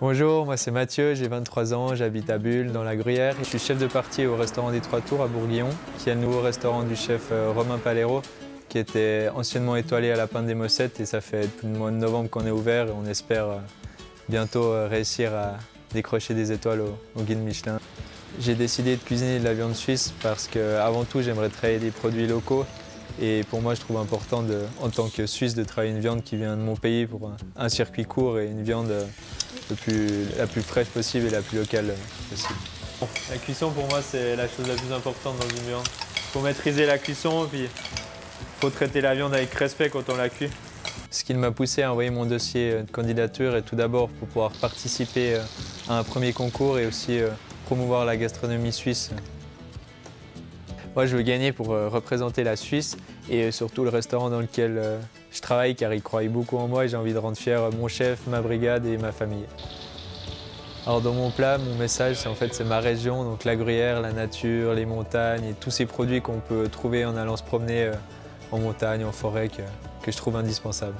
Bonjour, moi c'est Mathieu, j'ai 23 ans, j'habite à Bulle, dans la Gruyère. Je suis chef de partie au restaurant des Trois Tours à Bourguillon, qui est le nouveau restaurant du chef Romain Palero, qui était anciennement étoilé à la Pinte des Mossettes. Et ça fait depuis le mois de novembre qu'on est ouvert et on espère bientôt réussir à décrocher des étoiles au guide Michelin. J'ai décidé de cuisiner de la viande suisse parce qu'avant tout, j'aimerais travailler des produits locaux. Et pour moi, je trouve important, en tant que Suisse, de travailler une viande qui vient de mon pays pour un circuit court et une viande la plus fraîche possible et la plus locale possible. La cuisson, pour moi, c'est la chose la plus importante dans une viande. Il faut maîtriser la cuisson, puis il faut traiter la viande avec respect quand on la cuit. Ce qui m'a poussé à envoyer mon dossier de candidature est tout d'abord pour pouvoir participer à un premier concours et aussi promouvoir la gastronomie suisse. Moi, je veux gagner pour représenter la Suisse et surtout le restaurant dans lequel je travaille, car ils croient beaucoup en moi et j'ai envie de rendre fier mon chef, ma brigade et ma famille. Alors dans mon plat, mon message, c'est ma région, donc la Gruyère, la nature, les montagnes et tous ces produits qu'on peut trouver en allant se promener en montagne, en forêt, que je trouve indispensable.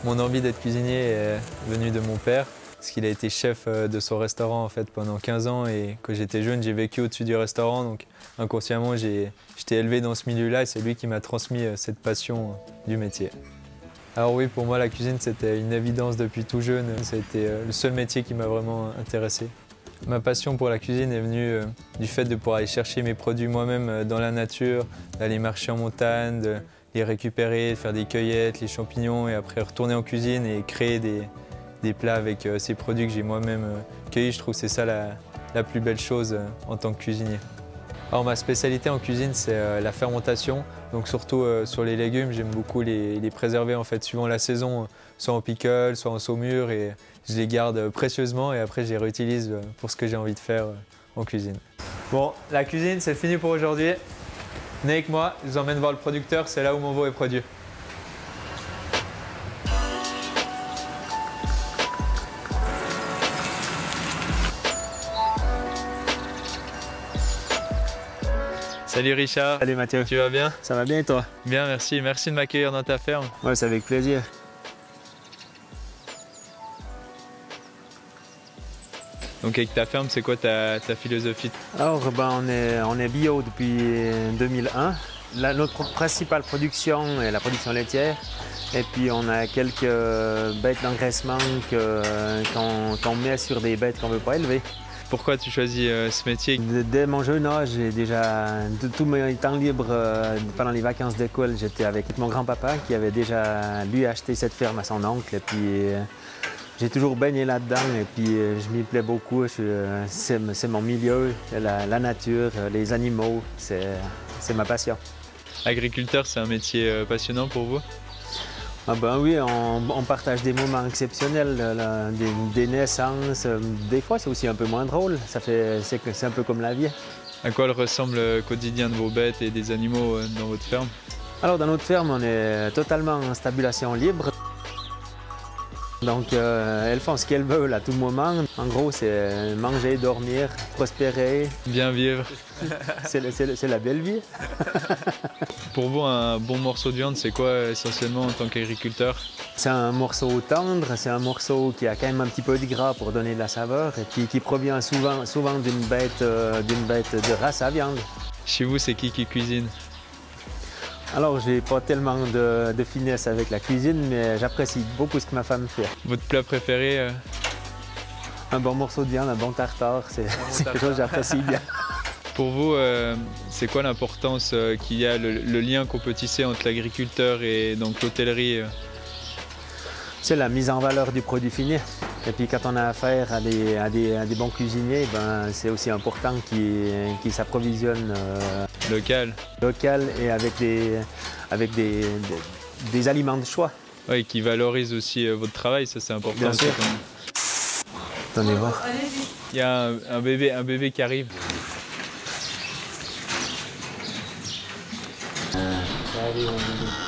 Mon envie d'être cuisinier est venue de mon père, parce qu'il a été chef de son restaurant pendant 15 ans et quand j'étais jeune, j'ai vécu au-dessus du restaurant, donc inconsciemment, j'étais élevé dans ce milieu-là et c'est lui qui m'a transmis cette passion du métier. Alors oui, pour moi, la cuisine, c'était une évidence depuis tout jeune. C'était le seul métier qui m'a vraiment intéressé. Ma passion pour la cuisine est venue du fait de pouvoir aller chercher mes produits moi-même dans la nature, d'aller marcher en montagne, de les récupérer, de faire des cueillettes, les champignons et après retourner en cuisine et créer des plats avec ces produits que j'ai moi-même cueillis. Je trouve que c'est ça la plus belle chose en tant que cuisinier. Alors ma spécialité en cuisine, c'est la fermentation, donc surtout sur les légumes, j'aime beaucoup les préserver suivant la saison, soit en pickle, soit en saumure, et je les garde précieusement et après je les réutilise pour ce que j'ai envie de faire en cuisine. Bon, la cuisine c'est fini pour aujourd'hui. Venez avec moi, je vous emmène voir le producteur, c'est là où mon veau est produit. Salut Richard. Salut Mathieu. Tu vas bien? Ça va bien et toi? Bien, merci. Merci de m'accueillir dans ta ferme. Ouais, c'est avec plaisir. Donc avec ta ferme, c'est quoi ta philosophie? Alors, on est bio depuis 2001. Notre principale production est la production laitière. Et puis on a quelques bêtes d'engraissement qu'on met sur des bêtes qu'on ne veut pas élever. Pourquoi tu choisis ce métier? Dès mon jeune âge, de tout mon temps libre, pendant les vacances d'école, j'étais avec mon grand-papa qui avait déjà, lui, acheté cette ferme à son oncle. Et puis j'ai toujours baigné là-dedans et puis je m'y plais beaucoup. C'est mon milieu, la nature, les animaux, c'est ma passion. Agriculteur, c'est un métier passionnant pour vous? Ah ben oui, on partage des moments exceptionnels, des naissances. Des fois, c'est aussi un peu moins drôle. C'est un peu comme la vie. À quoi ressemble le quotidien de vos bêtes et des animaux dans votre ferme? Alors, dans notre ferme, on est totalement en stabulation libre. Donc, elles font ce qu'elles veulent à tout moment. En gros, c'est manger, dormir, prospérer. Bien vivre. C'est la belle vie. Pour vous, un bon morceau de viande, c'est quoi essentiellement en tant qu'agriculteur? C'est un morceau tendre, c'est un morceau qui a quand même un petit peu de gras pour donner de la saveur et puis qui provient souvent d'une bête de race à viande. Chez vous, c'est qui cuisine? Alors, j'ai pas tellement de finesse avec la cuisine, mais j'apprécie beaucoup ce que ma femme fait. Votre plat préféré? Un bon morceau de viande, un bon tartare, c'est quelque chose que j'apprécie bien. Pour vous, c'est quoi l'importance qu'il y a, le lien qu'on peut tisser entre l'agriculteur et donc l'hôtellerie? C'est la mise en valeur du produit fini. Et puis quand on a affaire à des bons cuisiniers, ben, c'est aussi important qu'ils s'approvisionnent local et avec des aliments de choix. Oui, qui valorisent aussi votre travail, ça c'est important. Bien sûr. Attendez voir. Il y a un bébé qui arrive. Allez, on